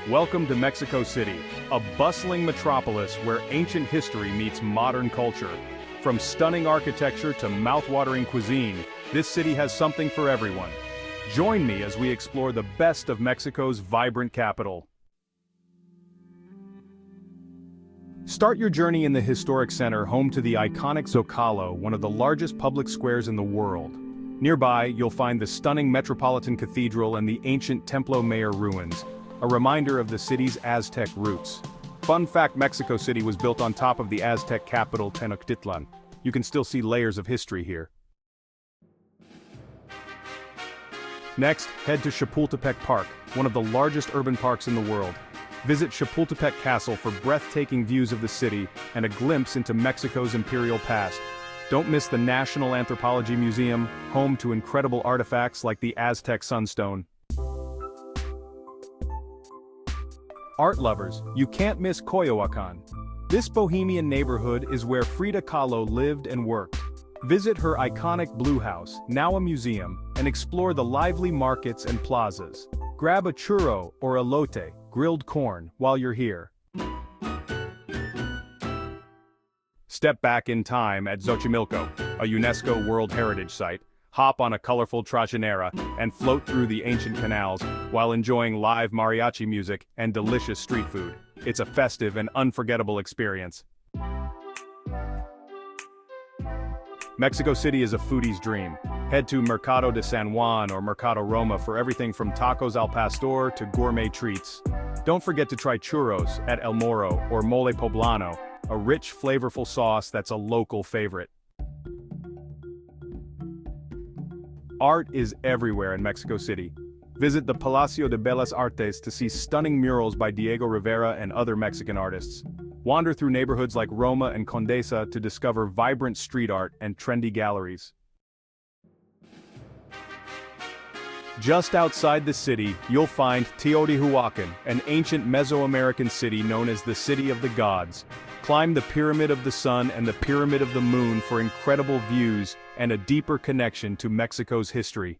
Welcome to Mexico City, a bustling metropolis where ancient history meets modern culture. From stunning architecture to mouth-watering cuisine, this city has something for everyone. Join me as we explore the best of Mexico's vibrant capital. Start your journey in the historic center, home to the iconic Zócalo, one of the largest public squares in the world. Nearby, you'll find the stunning Metropolitan Cathedral and the ancient Templo Mayor ruins, a reminder of the city's Aztec roots. Fun fact: Mexico City was built on top of the Aztec capital Tenochtitlan. You can still see layers of history here. Next, head to Chapultepec Park, one of the largest urban parks in the world. Visit Chapultepec Castle for breathtaking views of the city and a glimpse into Mexico's imperial past. Don't miss the National Anthropology Museum, home to incredible artifacts like the Aztec Sunstone. Art lovers, you can't miss Coyoacán. This bohemian neighborhood is where Frida Kahlo lived and worked. Visit her iconic Blue House, now a museum, and explore the lively markets and plazas. Grab a churro or elote, grilled corn, while you're here. Step back in time at Xochimilco, a UNESCO World Heritage Site. Hop on a colorful trajinera and float through the ancient canals while enjoying live mariachi music and delicious street food. It's a festive and unforgettable experience. Mexico City is a foodie's dream. Head to Mercado de San Juan or Mercado Roma for everything from tacos al pastor to gourmet treats. Don't forget to try churros at El Moro or mole poblano, a rich, flavorful sauce that's a local favorite. Art is everywhere in Mexico City. Visit the Palacio de Bellas Artes to see stunning murals by Diego Rivera and other Mexican artists. Wander through neighborhoods like Roma and Condesa to discover vibrant street art and trendy galleries. Just outside the city, you'll find Teotihuacan, an ancient Mesoamerican city known as the City of the Gods. Climb the Pyramid of the Sun and the Pyramid of the Moon for incredible views and a deeper connection to Mexico's history.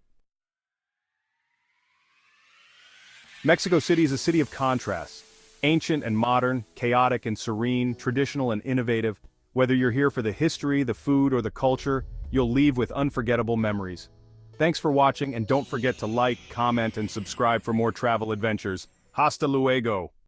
Mexico City is a city of contrasts. Ancient and modern, chaotic and serene, traditional and innovative. Whether you're here for the history, the food, or the culture, you'll leave with unforgettable memories. Thanks for watching, and don't forget to like, comment, and subscribe for more travel adventures. Hasta luego!